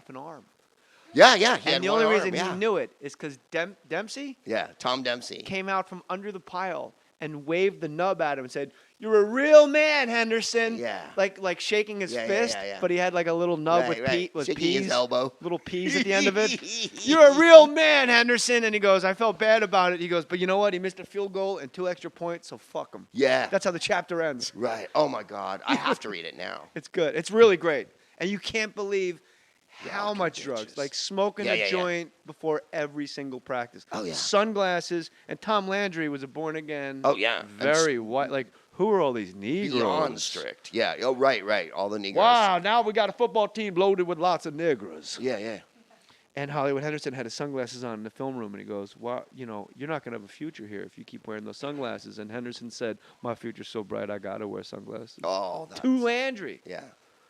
half an arm. Yeah. He And had the one only arm, reason he knew it is because Dempsey Yeah, Tom Dempsey. came out from under the pile and waved the nub at him and said, "You're a real man, Henderson." Yeah. Like shaking his fist, yeah. but he had like a little nub with Shaking peas, his elbow. little peas at the end of it. "You're a real man, Henderson." And he goes, "I felt bad about it." He goes, "But you know what? He missed a field goal and 2 extra points, so fuck him." Yeah. That's how the chapter ends. Right. Oh, my God. I have to read it now. It's good. It's really great. And you can't believe how all much contagious. drugs. Like smoking a joint before every single practice. Oh, yeah. Sunglasses. And Tom Landry was a born again. Oh, yeah. Very white. Like, who are all these Negroes? Beyond strict. Yeah. Oh, right. All the Negroes. Wow, now we got a football team loaded with lots of Negroes. Yeah. And Hollywood Henderson had his sunglasses on in the film room, and he goes, "Well, you know, you're not going to have a future here if you keep wearing those sunglasses." And Henderson said, "My future's so bright, I got to wear sunglasses." Oh, that's... To Landry. Yeah,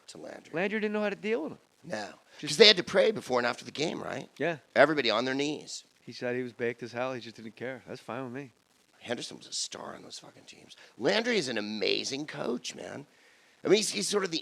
to Landry. Landry didn't know how to deal with him. No. Because they had to pray before and after the game, right? Yeah. Everybody on their knees. He said he was baked as hell. He just didn't care. That's fine with me. Henderson was a star on those fucking teams. Landry is an amazing coach, man. I mean, he's sort of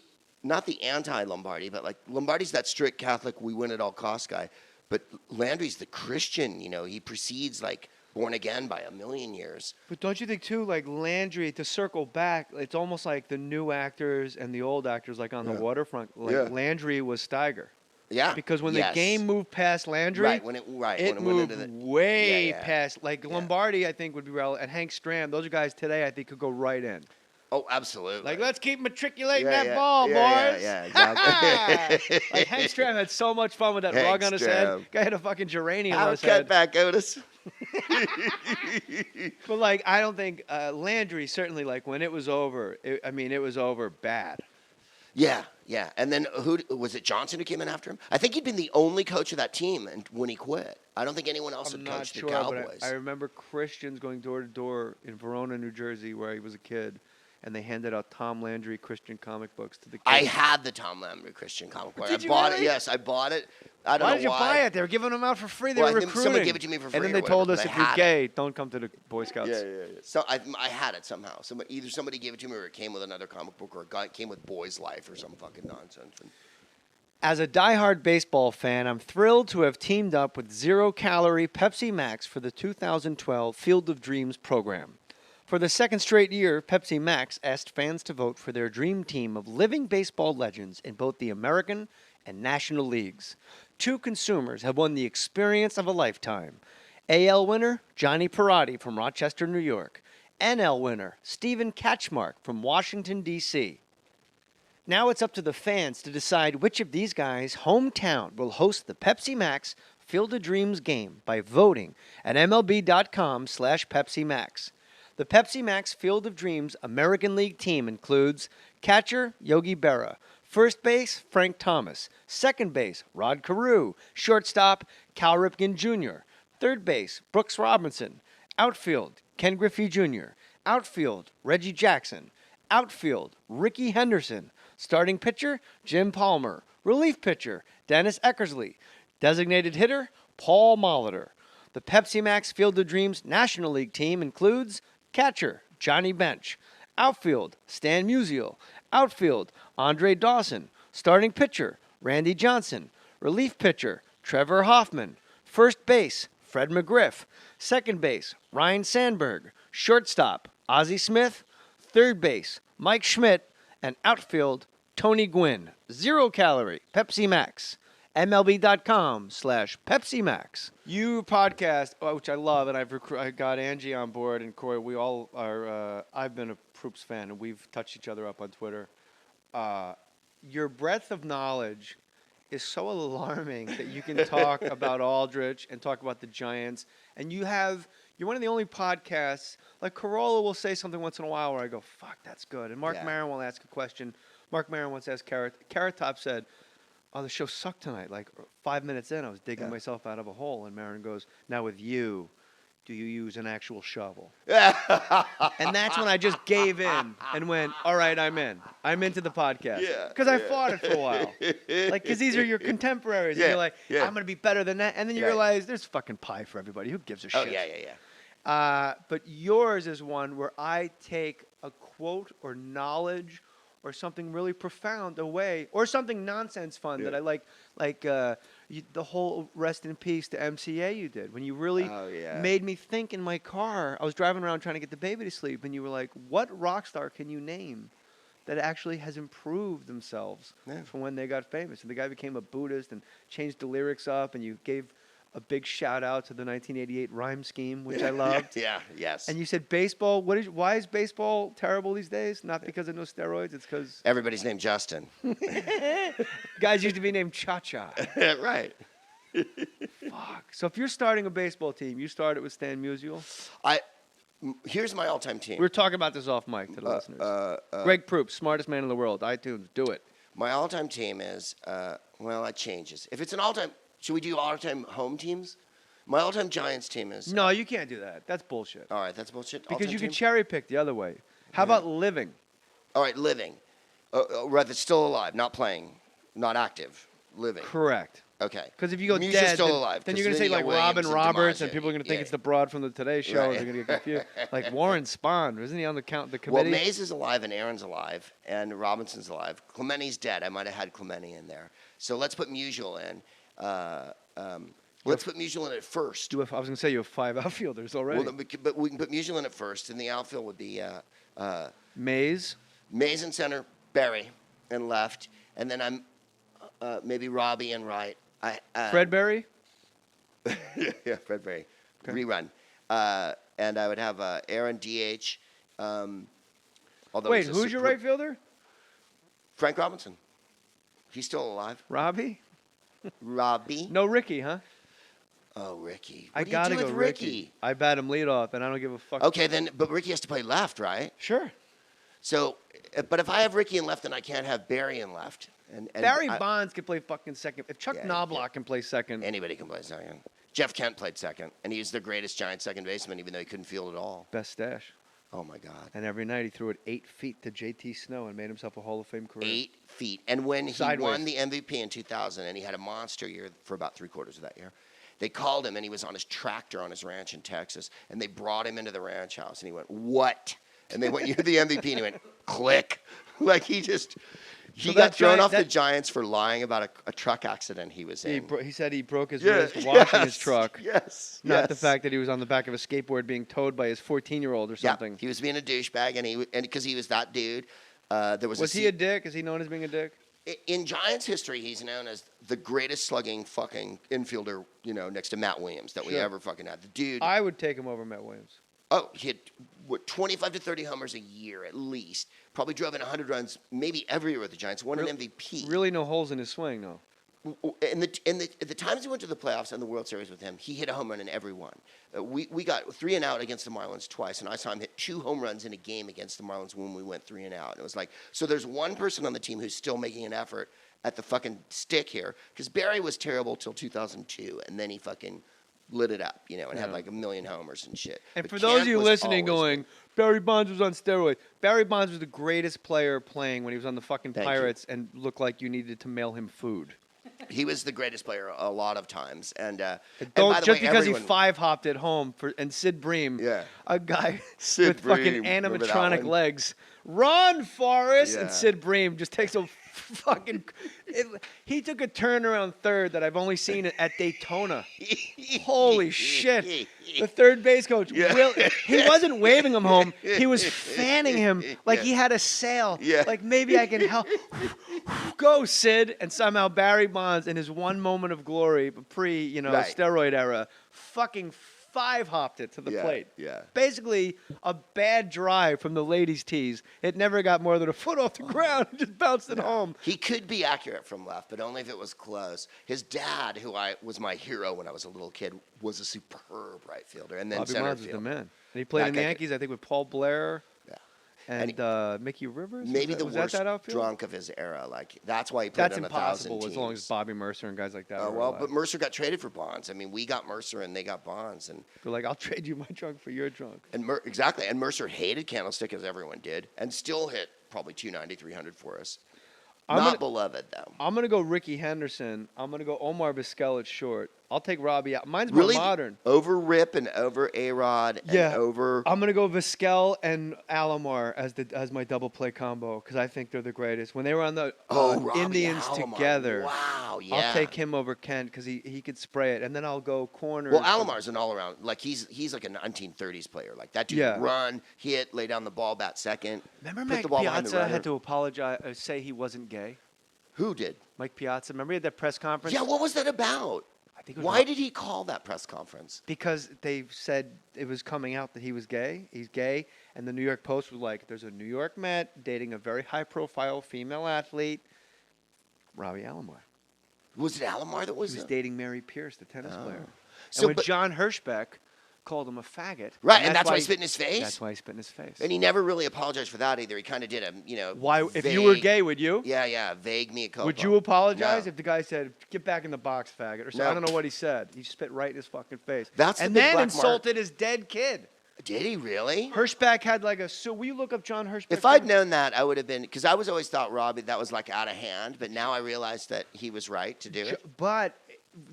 not the anti-Lombardi, but like Lombardi's that strict Catholic, we win at all costs guy. But Landry's the Christian, you know. He precedes like born again by 1,000,000 years. But don't you think too, like Landry, to circle back, it's almost like the new actors and the old actors, like on the waterfront. Like Landry was Steiger. Yeah. Because when the game moved past Landry, when it moved went into way past. Like Lombardi, I think would be relevant, and Hank Stram. Those are guys today I think could go right in. Oh, absolutely. Like, let's keep matriculating that ball, boys. Yeah, exactly. Like, Hank Stram had so much fun with that rug on his head. Guy had a fucking geranium on his cut head. back, Otis. But, like, I don't think Landry, certainly, like, when it was over, it was over bad. Yeah. And then who was it? Johnson who came in after him? I think he'd been the only coach of that team when he quit. I don't think anyone else had coached the Cowboys. But I remember Christians going door to door in Verona, New Jersey, where he was a kid, and they handed out Tom Landry Christian comic books to the kids. I had the Tom Landry Christian comic book. Did I bought really? it. Yes, I bought it. I don't know why did you buy it? They were giving them out for free. They were recruiting. Someone gave it to me for free. And then they told us if you're gay, don't come to the Boy Scouts. Yeah. So I had it somehow. Either somebody gave it to me, or it came with another comic book, or it came with Boy's Life, or some fucking nonsense. As a diehard baseball fan, I'm thrilled to have teamed up with zero-calorie Pepsi Max for the 2012 Field of Dreams program. For the second straight year, Pepsi Max asked fans to vote for their dream team of living baseball legends in both the American and National Leagues. 2 consumers have won the experience of a lifetime. AL winner, Johnny Perotti from Rochester, New York. NL winner, Stephen Katchmark from Washington, D.C. Now it's up to the fans to decide which of these guys' hometown will host the Pepsi Max Field of Dreams game by voting at MLB.com/Pepsi Max. The Pepsi Max Field of Dreams American League team includes catcher Yogi Berra, first base Frank Thomas, second base Rod Carew, shortstop Cal Ripken Jr., third base Brooks Robinson, outfield Ken Griffey Jr., outfield Reggie Jackson, outfield Ricky Henderson, starting pitcher Jim Palmer, relief pitcher Dennis Eckersley, designated hitter Paul Molitor. The Pepsi Max Field of Dreams National League team includes catcher Johnny Bench, outfield Stan Musial, outfield Andre Dawson, starting pitcher Randy Johnson, relief pitcher Trevor Hoffman, first base Fred McGriff, second base Ryan Sandberg, shortstop Ozzie Smith, third base Mike Schmidt, and outfield Tony Gwynn. 0-calorie Pepsi Max. MLB.com/Pepsi Max. You podcast, which I love, and I got Angie on board, and Corey. We all are. I've been a Proops fan, and we've touched each other up on Twitter. Your breadth of knowledge is so alarming that you can talk about Aldrich and talk about the Giants, and you're one of the only podcasts. Like Corolla will say something once in a while where I go, "Fuck, that's good," and Mark Maron will ask a question. Mark Maron once asked Carrot Top said, "Oh, the show sucked tonight. Like 5 minutes in, I was digging myself out of a hole." And Maron goes, "Now with you, do you use an actual shovel?" And that's when I just gave in and went, "All right, I'm in. I'm into the podcast." Because I fought it for a while. Like, because these are your contemporaries. And you're like, I'm going to be better than that. And then you realize there's fucking pie for everybody. Who gives a shit? Oh, But yours is one where I take a quote or knowledge or something really profound away, or something nonsense fun that I like the whole rest in peace to MCA you did when you really made me think in my car. I was driving around trying to get the baby to sleep, and you were like, "What rock star can you name that actually has improved themselves from when they got famous?" And the guy became a Buddhist and changed the lyrics up, and you gave a big shout out to the 1988 rhyme scheme, which I loved. Yes. And you said baseball. Why is baseball terrible these days? Not because of no steroids. It's because everybody's named Justin. guys used to be named Cha-Cha. Right. Fuck. So if you're starting a baseball team, you start it with Stan Musial. Here's my all-time team. We were talking about this off mic to the listeners. Greg Proops, smartest man in the world. iTunes, do it. My all-time team is it changes. If it's an all-time, should we do all-time home teams? My all-time Giants team is. No, you can't do that. That's bullshit. All right, that's bullshit. Because All-time you team? can cherry pick the other way. How about living? All right, living. Rather, still alive, not playing, not active, living. Correct. Okay. Because if you go Musi's dead, still alive, then 'cause you're going to say then you like got Robin Williams and Roberts, DiMaggio. and people are going to think Yeah. it's the broad from the Today Show. Right. They're going to get confused. Like Warren Spahn, isn't he on the Well, committee? Mays is alive and Aaron's alive and Robinson's alive. Clementi's dead. I might have had Clementi in there. So let's put Musial in. Let's put Musial in at first. I was going to say you have 5 outfielders already. Well, but we can put Musial in at first, and the outfield would be Mays. Mays in center, Barry in left, and then I'm maybe Robbie in right. Fred Berry? Yeah, Fred Berry. Okay. Rerun. And I would have Aaron DH. Although Wait, he's a who's your right fielder? Frank Robinson. He's still alive. Robbie? Robbie. No Ricky, huh? Oh, Ricky. I What do you got to do go with Ricky. I bat him leadoff, and I don't give a fuck. Okay, then, but Ricky has to play left, right? Sure. So, but if I have Ricky in left, then I can't have Barry in left. And Barry Bonds can play fucking second. If Chuck Yeah, Knobloch can play second. Anybody can play second. Jeff Kent played second, and he was the greatest Giant second baseman, even though he couldn't field at all. Best stash. Oh, my God. And every night he threw it 8 feet to JT Snow and made himself a Hall of Fame career. 8 feet. And when he Sideways. won the MVP in 2000, and he had a monster year for about 3/4 of that year, they called him, and he was on his tractor on his ranch in Texas, and they brought him into the ranch house, and he went, "What?" And they went, "You're the MVP," and he went, "Click." Like he got thrown off the Giants for lying about a truck accident he was in. He said he broke his wrist washing his truck. Yes. Not the fact that he was on the back of a skateboard being towed by his 14-year-old or something. Yeah, he was being a douchebag, and because he was that dude, there was. Was he a dick? Is he known as being a dick? In Giants history, he's known as the greatest slugging fucking infielder, next to Matt Williams that we ever fucking had. The dude. I would take him over Matt Williams. Oh, he had 25 to 30 homers a year at least. Probably drove in 100 runs, maybe every year with the Giants. Won an MVP. Really, no holes in his swing, though. And the times we went to the playoffs and the World Series with him, he hit a home run in every one. We got 3 and out against the Marlins twice, and I saw him hit 2 home runs in a game against the Marlins when we went 3 and out. And it was like, so there's one person on the team who's still making an effort at the fucking stick here, because Barry was terrible till 2002, and then he fucking lit it up, and had like 1 million homers and shit. And But for those of Kent you was listening always going, Barry Bonds was on steroids. Barry Bonds was the greatest player playing when he was on the fucking Thank you. Pirates and looked like you needed to mail him food. He was the greatest player a lot of times, and by Don't, the just way, because everyone, he 5-hopped at home and Sid Bream, a guy Sid with fucking Bream, remember that animatronic one? legs, run, Forrest, Yeah. and Sid Bream just takes a fucking. He took a turnaround third that I've only seen at Daytona. Holy shit! The third base coach, he wasn't waving him home. He was fanning him like he had a sail. Yeah. Like maybe I can help. Go, Sid. And somehow Barry Bonds, in his one moment of glory, steroid era, fucking 5-hopped it to the plate. Yeah. Basically, a bad drive from the ladies' tees. It never got more than a foot off the ground. It just bounced it home. He could be accurate from left, but only if it was close. His dad, who was my hero when I was a little kid, was a superb right fielder, and then Bobby center Bonds is field. the man. And he played That in the guy Yankees, I think, with Paul Blair And and Mickey Rivers. Maybe was the that worst that outfield? drunk of his era. Like that's why he played That's on 1,000 impossible teams. as long as Bobby Mercer and guys like that. were Well, alive. but Mercer got traded for Bonds. I mean, we got Mercer and they got Bonds, and They're like, I'll trade you my trunk for your trunk. exactly. And Mercer hated Candlestick as everyone did, and still hit probably 290, 300 for us. Not beloved though. I'm gonna go Ricky Henderson. I'm gonna go Omar Vizquel at short. I'll take Robbie. Mine's Really? more modern. Over Rip and over A-Rod and Yeah. over... I'm gonna go Vizquel and Alomar as my double play combo because I think they're the greatest. When they were on the Robbie Indians Alomar. together, Wow, yeah. I'll take him over Kent because he could spray it, and then I'll go corner. Well, Alomar's an all-around. Like, he's like a 1930s player. Like, that dude can run, hit, lay down the ball, bat second. Remember put Mike the ball behind the Piazza runner. had to apologize, say he wasn't gay? Who did? Mike Piazza. Remember he had that press conference? Yeah, what was that about? I think it was Why did he call that press conference? Because they said it was coming out that he was gay. He's gay. And the New York Post was like, there's a New York Met dating a very high-profile female athlete, Robbie Alomar. Was it Alomar that was... He was dating Mary Pierce, the tennis player. And So, when but- John Hirschbeck called him a faggot. Right, and that's why he spit in his face? That's why he spit in his face. And he never really apologized for that either. He kind of did a, Why? vague, If you were gay, would you? Yeah, vague mea culpa. Would you apologize No. if the guy said, "Get back in the box, faggot"? Or something? No. I don't know what he said. He spit right in his fucking face. That's the and big then black mark. insulted his dead kid. Did he really? Hirschbeck had like a. So will you look up John Hirschbeck? If I'd known that, I would have been, because I was always thought Robbie, that was like out of hand, but now I realize that he was right to do it. But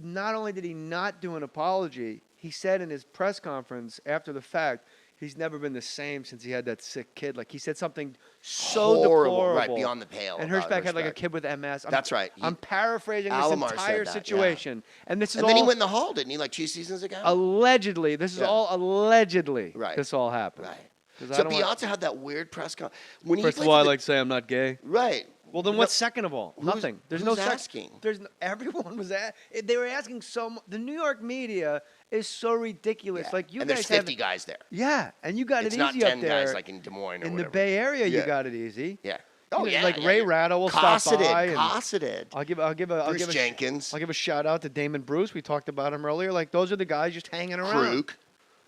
not only did he not do an apology, he said in his press conference after the fact, he's never been the same since he had that sick kid. Like he said something so Horrible, deplorable, right, beyond the pale. And about Hirschbeck had like a Hirschbeck. kid with MS. That's right. I'm paraphrasing this Alomar said entire that, situation, and this is And all then he went in the hall, didn't he, like 2 seasons ago? allegedly. This is Yeah. all allegedly. Right. This all happened. Right. 'Cause I So don't want- Piazza had that weird press conference. When he First played of all, for I the- like to say I'm not gay. Right. Well, then No, what's second of all? who's- Nothing. There's who's no asking? Everyone was at. They were asking the New York media is so ridiculous. Yeah. Like you and guys there's have 50 guys there. Yeah, and you got It's it not easy 10 up there. guys like in Des Moines or in whatever. the Bay Area, Yeah. you got it easy. Yeah. You Oh, know, yeah. Like yeah, Ray yeah. Rattle will stop by. and Cosseted. I'll give a Jenkins. I'll give a shout out to Damon Bruce. We talked about him earlier. Like those are the guys just hanging around. Kruk.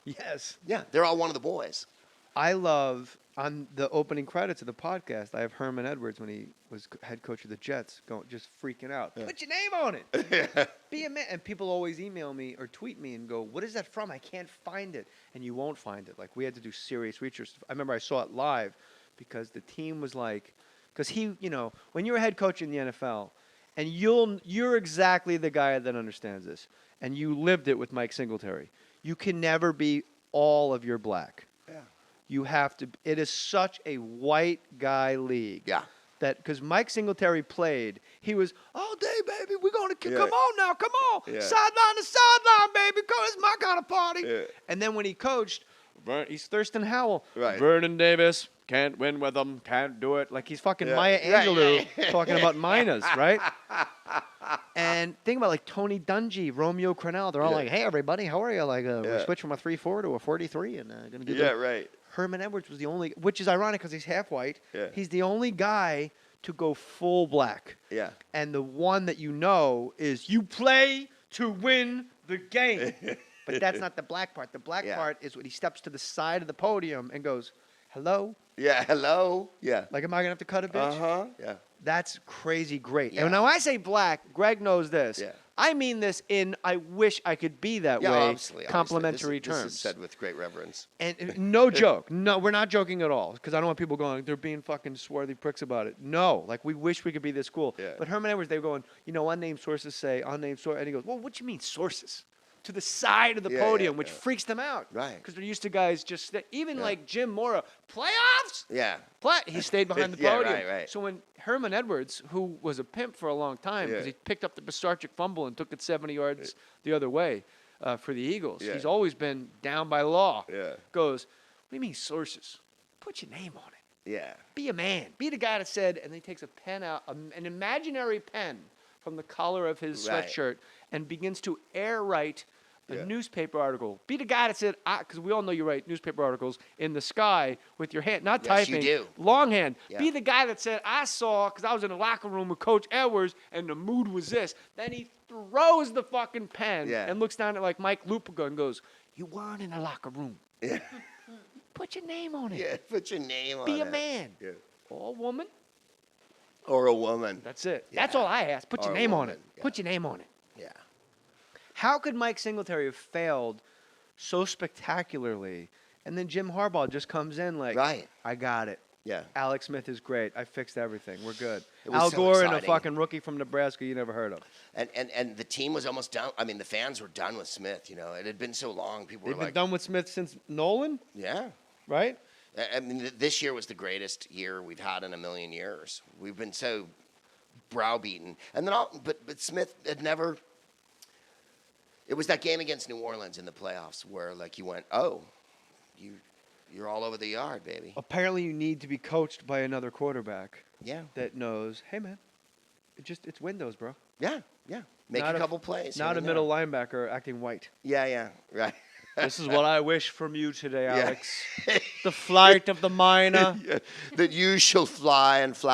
Yes. Yeah, they're all one of the boys. I love on the opening credits of the podcast. I have Herman Edwards when he was head coach of the Jets, just freaking out. Yeah. Put your name on it. Be a man. And people always email me or tweet me and go, "What is that from? I can't find it." And you won't find it. Like we had to do serious research. I remember I saw it live because the team was like, because he, when you're a head coach in the NFL, and you're exactly the guy that understands this, and you lived it with Mike Singletary. You can never be all of your black. Yeah. You have to. It is such a white guy league. Yeah. That because Mike Singletary played, he was all day, baby. We're gonna Yeah. come on now, come on, Yeah. sideline to sideline, baby. Cause it's my kind of party. Yeah. And then when he coached, he's Thurston Howell. Right. Vernon Davis can't win with them, can't do it. Like he's fucking Yeah. Maya Right, Angelou yeah. talking about Minas, right? And think about like Tony Dungy, Romeo Crennel. They're all Yeah. like, "Hey, everybody, how are you?" Like, we Yeah. switched from a 3-4 to a 43, and gonna do Yeah, the right. Herman Edwards was the only, which is ironic because he's half white. Yeah. He's the only guy to go full black. Yeah. And the one that you know is you play to win the game. But that's not the black part. The black Yeah. part is when he steps to the side of the podium and goes, "Hello? Yeah, hello. Yeah. Like, am I going to have to cut a bitch?" Uh-huh. Yeah. That's crazy great. Yeah. And now I say black, Greg knows this. Yeah. I mean this in I wish I could be that Yeah, way, obviously. complimentary This terms. is said with great reverence. And no joke. No, we're not joking at all. Because I don't want people going, they're being fucking swarthy pricks about it. No. Like, we wish we could be this cool. Yeah. But Herman Edwards, they were going, unnamed sources say, unnamed source. And he goes, well, what do you mean sources? To the side of the Yeah, podium, yeah, which yeah. freaks them out. Right. Because they're used to guys just, even Yeah. like Jim Mora, playoffs? Yeah. He stayed behind the Yeah, podium. right. So when Herman Edwards, who was a pimp for a long time, because Yeah. he picked up the Pisarcik fumble and took it 70 yards the other way for the Eagles. Yeah. He's always been down by law. Yeah. Goes, what do you mean sources? Put your name on it. Yeah. Be a man. Be the guy that said, and then he takes a pen out, an imaginary pen from the collar of his Right. sweatshirt and begins to air write a Yeah. newspaper article. Be the guy that said, because we all know you write newspaper articles in the sky with your hand, not Yes, you typing, do. longhand. Yeah. Be the guy that said, I saw, because I was in the locker room with Coach Edwards, and the mood was this. Then he throws the fucking pen Yeah. and looks down at like Mike Lupica and goes, you weren't in the locker room. Yeah. Put your name on it. Yeah. Put your name on Be it. a man. Yeah. Or a woman. Or a woman. That's it. Yeah. That's all I ask. Put Or your a name on woman, it. yeah. Put your name on it. Yeah. How could Mike Singletary have failed so spectacularly, and then Jim Harbaugh just comes in like, Right. I got it. Yeah. Alex Smith is great. I fixed everything. We're good. It was Al so Gore and a exciting. fucking rookie from Nebraska you never heard of. And the team was almost done. I mean, the fans were done with Smith. You know, it had been so long. People They've were been like, done with Smith since Nolan, yeah. right? I mean, this year was the greatest year we've had in a million years. We've been so browbeaten. And then, but Smith had never. It was that game against New Orleans in the playoffs where, like, you went, oh, you're all over the yard, baby. Apparently, you need to be coached by another quarterback Yeah. that knows, hey, man, it's windows, bro. Yeah. Yeah. Make Not a couple plays. Not here a and middle there. linebacker acting white. Yeah. Yeah. Right. This is what I wish from you today, Yeah. Alex. The flight of the miner. That you shall fly and fly.